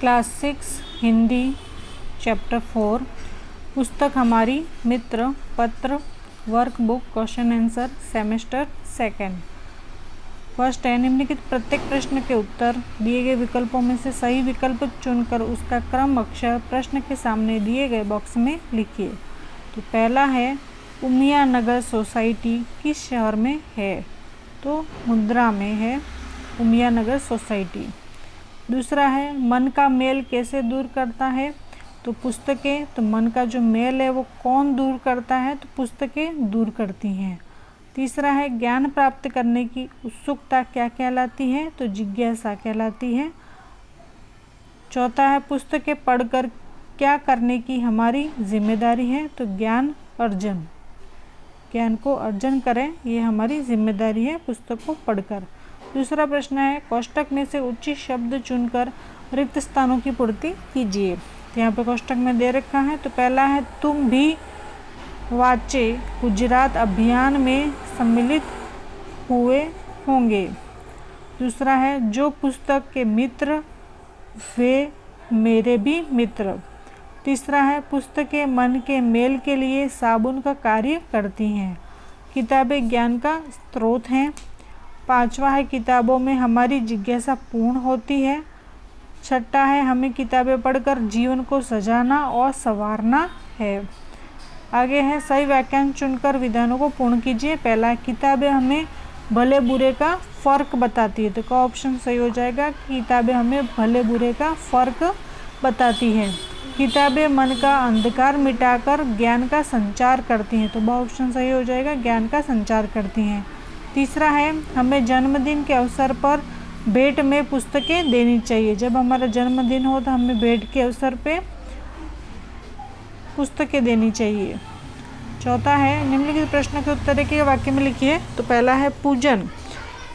Class 6 Hindi chapter 4 पुस्तक हमारी मित्र पत्र workbook question answer semester second. First है, निम्नलिखित प्रत्येक प्रश्न के उत्तर दिए गए विकल्पों में से सही विकल्प चुनकर उसका क्रम अक्षर प्रश्न के सामने दिए गए बॉक्स में लिखिए। तो पहला है, उमिया नगर सोसाइटी किस शहर में है? तो मुंद्रा में है उमिया नगर सोसाइटी। दूसरा है, मन का मेल कैसे दूर करता है? तो पुस्तकें। तो मन का जो मेल है वो कौन दूर करता है? तो पुस्तकें दूर करती हैं। तीसरा है, ज्ञान प्राप्त करने की उत्सुकता क्या कहलाती है? तो जिज्ञासा कहलाती है। चौथा है, पुस्तकें पढ़कर क्या करने की हमारी जिम्मेदारी है? तो ज्ञान अर्जन, ज्ञान को अर्जन करें ये हमारी जिम्मेदारी है पुस्तक को पढ़कर। दूसरा प्रश्न है, कोष्टक में से उचित शब्द चुनकर रिक्त स्थानों की पूर्ति कीजिए। तो यहाँ पे कोष्टक में दे रखा है। तो पहला है, तुम भी वाचे गुजरात अभियान में सम्मिलित हुए होंगे। दूसरा है, जो पुस्तक के मित्र वे मेरे भी मित्र। तीसरा है, पुस्तकें मन के मेल के लिए साबुन का कार्य करती हैं। किताबें ज्ञान का स्रोत हैं। पांचवा है, किताबों में हमारी जिज्ञासा पूर्ण होती है। छठा है, हमें किताबें पढ़कर जीवन को सजाना और संवारना है। आगे है, सही वाक्यांश चुनकर विधानों को पूर्ण कीजिए। पहला, किताबें हमें भले बुरे का फ़र्क बताती है। तो का ऑप्शन सही हो जाएगा, किताबें हमें भले बुरे का फ़र्क बताती है। किताबें मन का अंधकार मिटाकर ज्ञान का संचार करती हैं। तो वह ऑप्शन सही हो जाएगा, ज्ञान का संचार करती हैं। तीसरा है, हमें जन्मदिन के अवसर पर भेंट में पुस्तकें देनी चाहिए। जब हमारा जन्मदिन हो तो हमें भेंट के अवसर पे पुस्तकें देनी चाहिए। चौथा है, निम्नलिखित प्रश्न के उत्तर एक वाक्य में लिखिए। तो पहला है, पूजन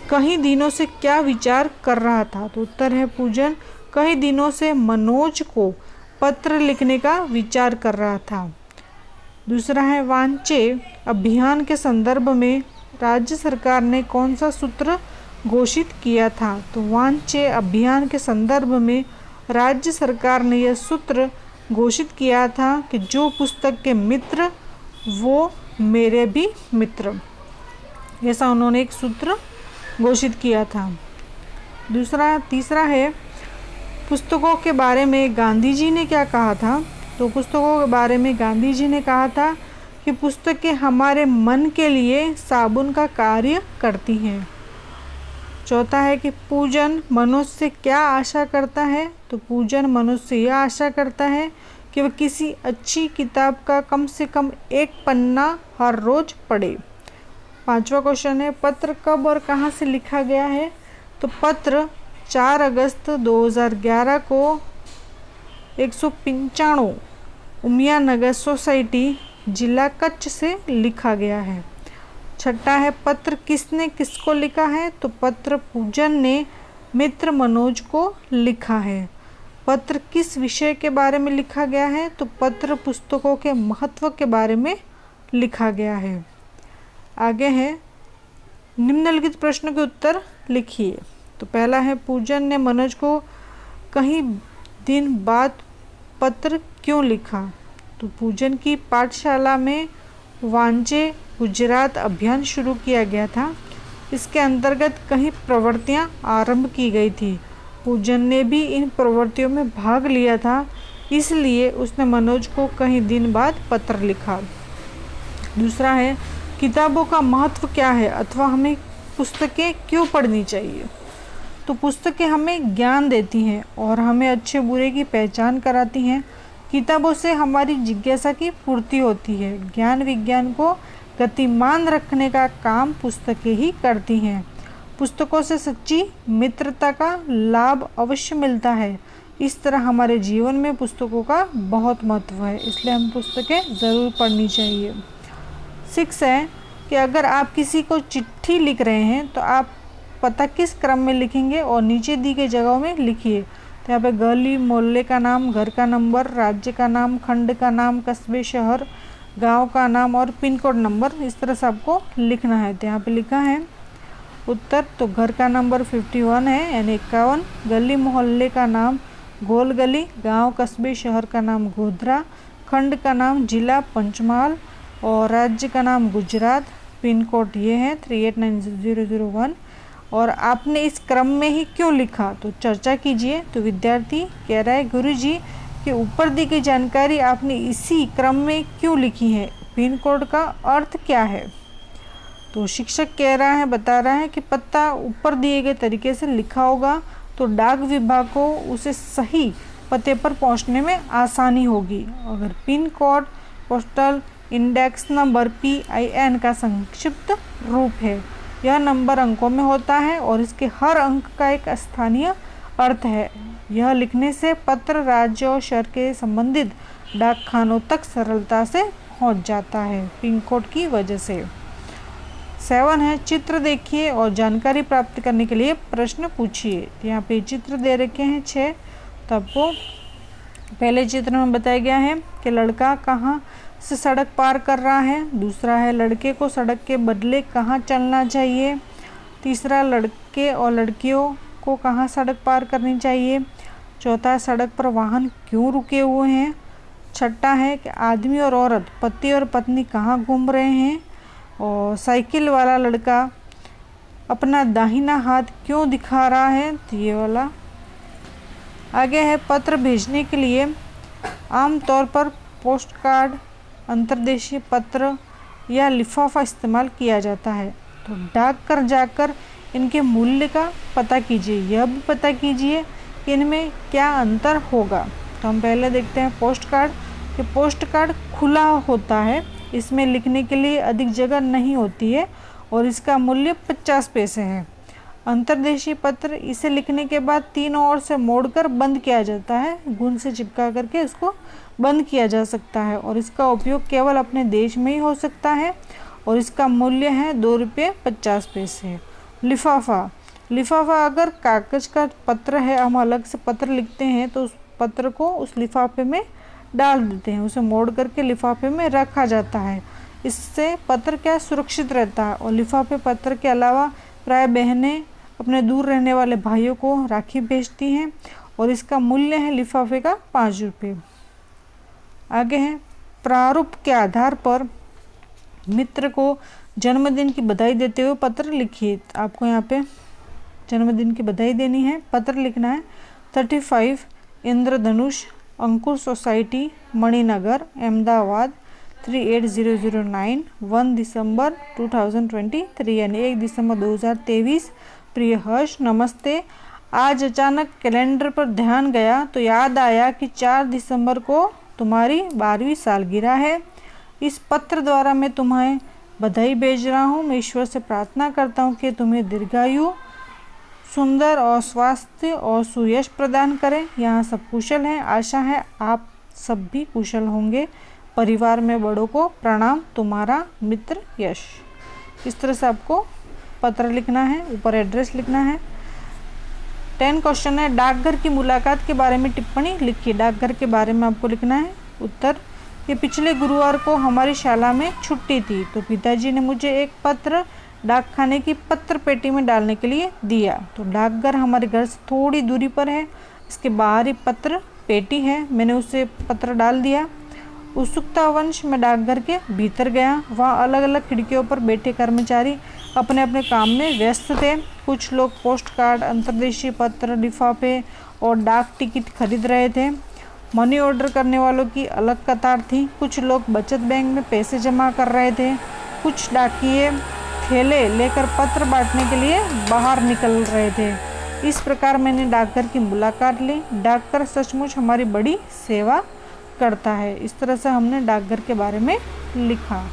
कई दिनों से क्या विचार कर रहा था? तो उत्तर है, पूजन कई दिनों से मनोज को पत्र लिखने का विचार कर रहा था। दूसरा है, वांचे अभियान के संदर्भ में राज्य सरकार ने कौन सा सूत्र घोषित किया था? तो वांचे अभियान के संदर्भ में राज्य सरकार ने यह सूत्र घोषित किया था कि जो पुस्तक के मित्र वो मेरे भी मित्र, ऐसा उन्होंने एक सूत्र घोषित किया था। तीसरा है, पुस्तकों के बारे में गांधी जी ने क्या कहा था? तो पुस्तकों के बारे में गांधी जी ने कहा था कि पुस्तकें हमारे मन के लिए साबुन का कार्य करती हैं। चौथा है कि पूजन मनुष्य से क्या आशा करता है? तो पूजन मनुष्य से यह आशा करता है कि वह किसी अच्छी किताब का कम से कम एक पन्ना हर रोज पढ़े। पांचवा क्वेश्चन है, पत्र कब और कहाँ से लिखा गया है? तो पत्र 4 अगस्त 2011 को 195 उमिया नगर सोसाइटी जिला कच्छ से लिखा गया है। छठा है, पत्र किसने किसको लिखा है? तो पत्र पूजन ने मित्र मनोज को लिखा है। पत्र किस विषय के बारे में लिखा गया है? तो पत्र पुस्तकों के महत्व के बारे में लिखा गया है। आगे है, निम्नलिखित प्रश्न के उत्तर लिखिए। तो पहला है, पूजन ने मनोज को कई दिन बाद पत्र क्यों लिखा? तो पूजन की पाठशाला में वांचे गुजरात अभियान शुरू किया गया था। इसके अंतर्गत कई प्रवृत्तियां आरंभ की गई थी। पूजन ने भी इन प्रवृत्तियों में भाग लिया था, इसलिए उसने मनोज को कई दिन बाद पत्र लिखा। दूसरा है, किताबों का महत्व क्या है अथवा हमें पुस्तकें क्यों पढ़नी चाहिए? तो पुस्तकें हमें ज्ञान देती हैं और हमें अच्छे बुरे की पहचान कराती हैं। किताबों से हमारी जिज्ञासा की पूर्ति होती है। ज्ञान विज्ञान को गतिमान रखने का काम पुस्तकें ही करती हैं। पुस्तकों से सच्ची मित्रता का लाभ अवश्य मिलता है। इस तरह हमारे जीवन में पुस्तकों का बहुत महत्व है, इसलिए हम पुस्तकें ज़रूर पढ़नी चाहिए। 6 है कि अगर आप किसी को चिट्ठी लिख रहे हैं तो आप पता किस क्रम में लिखेंगे और नीचे दी गई जगहों में लिखिए। तो यहाँ पे गली मोहल्ले का नाम, घर का नंबर, राज्य का नाम, खंड का नाम, कस्बे शहर गांव का नाम और पिन कोड नंबर, इस तरह से आपको लिखना है। तो यहाँ पे लिखा है उत्तर। तो घर का नंबर 51 है यानी 51, गली मोहल्ले का नाम गोल गली, गांव कस्बे शहर का नाम गोधरा, खंड का नाम जिला पंचमहाल और राज्य का नाम गुजरात। पिन कोड ये है 389001। और आपने इस क्रम में ही क्यों लिखा, तो चर्चा कीजिए। तो विद्यार्थी कह रहा है गुरुजी कि ऊपर दी गई जानकारी आपने इसी क्रम में क्यों लिखी है, पिन कोड का अर्थ क्या है। तो शिक्षक कह रहा है, बता रहा है कि पता ऊपर दिए गए तरीके से लिखा होगा तो डाक विभाग को उसे सही पते पर पहुंचने में आसानी होगी। अगर pin code postal index number PIN का संक्षिप्त रूप है। यह नंबर अंकों में होता है और इसके हर अंक का एक स्थानीय अर्थ है। यह लिखने से पत्र राज्य और शहर के संबंधित डाक खानों तक सरलता से पहुंच जाता है, पिन कोड की वजह से। 7 है, चित्र देखिए और जानकारी प्राप्त करने के लिए प्रश्न पूछिए। यहाँ पे चित्र दे रखे हैं 6। तो आपको पहले चित्र में बताया गया है कि लड़का कहाँ से सड़क पार कर रहा है। दूसरा है लड़के को सड़क के बदले कहाँ चलना चाहिए। तीसरा, लड़के और लड़कियों को कहाँ सड़क पार करनी चाहिए। चौथा, सड़क पर वाहन क्यों रुके हुए हैं। छठा है कि आदमी और औरत, पति और पत्नी कहाँ घूम रहे हैं। और साइकिल वाला लड़का अपना दाहिना हाथ क्यों दिखा रहा है, तो ये वाला। आगे है, पत्र भेजने के लिए आमतौर पर पोस्ट कार्ड, अंतर्देशीय पत्र या लिफाफा इस्तेमाल किया जाता है। तो डाक घर जाकर इनके मूल्य का पता कीजिए। यह भी पता कीजिए कि इनमें क्या अंतर होगा। तो हम पहले देखते हैं पोस्ट कार्ड। कि पोस्ट कार्ड खुला होता है, इसमें लिखने के लिए अधिक जगह नहीं होती है और इसका मूल्य 50 पैसे है। अंतर्देशीय पत्र, इसे लिखने के बाद 3 ओर से मोड़कर बंद किया जाता है। गुण से चिपका करके इसको बंद किया जा सकता है और इसका उपयोग केवल अपने देश में ही हो सकता है और इसका मूल्य है 2 रुपये 50 पैसे। लिफाफा, लिफाफा अगर कागज़ का पत्र है, हम अलग से पत्र लिखते हैं तो उस पत्र को उस लिफाफे में डाल देते हैं, उसे मोड़ करके लिफाफे में रखा जाता है। इससे पत्र क्या सुरक्षित रहता है। और लिफाफे पत्र के अलावा प्राय बहनें अपने दूर रहने वाले भाइयों को राखी भेजती हैं और इसका मूल्य है लिफाफे का 5 रुपये। आगे है, प्रारूप के आधार पर मित्र को जन्मदिन की बधाई देते हुए पत्र लिखिए। आपको यहाँ पे जन्मदिन की बधाई देनी है, पत्र लिखना है। 35 इंद्रधनुष अंकुर सोसाइटी मणिनगर अहमदाबाद 38009 1 दिसंबर 2023 यानी 1 दिसंबर 2023। प्रिय हर्ष, नमस्ते। आज अचानक कैलेंडर पर ध्यान गया तो याद आया कि 4 दिसंबर को तुम्हारी 12वीं सालगिरह है। इस पत्र द्वारा मैं तुम्हें बधाई भेज रहा हूँ। मैं ईश्वर से प्रार्थना करता हूँ कि तुम्हें दीर्घायु, सुंदर और स्वास्थ्य और सुयश प्रदान करें। यहाँ सब कुशल हैं, आशा है आप सब भी कुशल होंगे। परिवार में बड़ों को प्रणाम, तुम्हारा मित्र यश। इस तरह से आपको पत्र लिखना है, ऊपर एड्रेस लिखना है। 10 क्वेश्चन है, डाकघर की मुलाकात के बारे में टिप्पणी लिखिए। डाकघर के बारे में आपको लिखना है। उत्तर, कि पिछले गुरुवार को हमारी शाला में छुट्टी थी तो पिताजी ने मुझे एक पत्र डाकखाने की पत्र पेटी में डालने के लिए दिया। तो डाकघर हमारे घर से थोड़ी दूरी पर है, इसके बाहर ही पत्र पेटी है। मैंने उसे पत्र डाल दिया। उत्सुकतावश मैं डाकघर के भीतर गया। वहाँ अलग अलग खिड़कियों पर बैठे कर्मचारी अपने अपने काम में व्यस्त थे। कुछ लोग पोस्ट कार्ड, अंतर्देशीय पत्र, लिफाफे और डाक टिकट खरीद रहे थे। मनी ऑर्डर करने वालों की अलग कतार थी। कुछ लोग बचत बैंक में पैसे जमा कर रहे थे। कुछ डाकिये थैले लेकर पत्र बांटने के लिए बाहर निकल रहे थे। इस प्रकार मैंने डाकघर की मुलाकात ली। डाकघर सचमुच हमारी बड़ी सेवा करता है। इस तरह से हमने डाकघर के बारे में लिखा।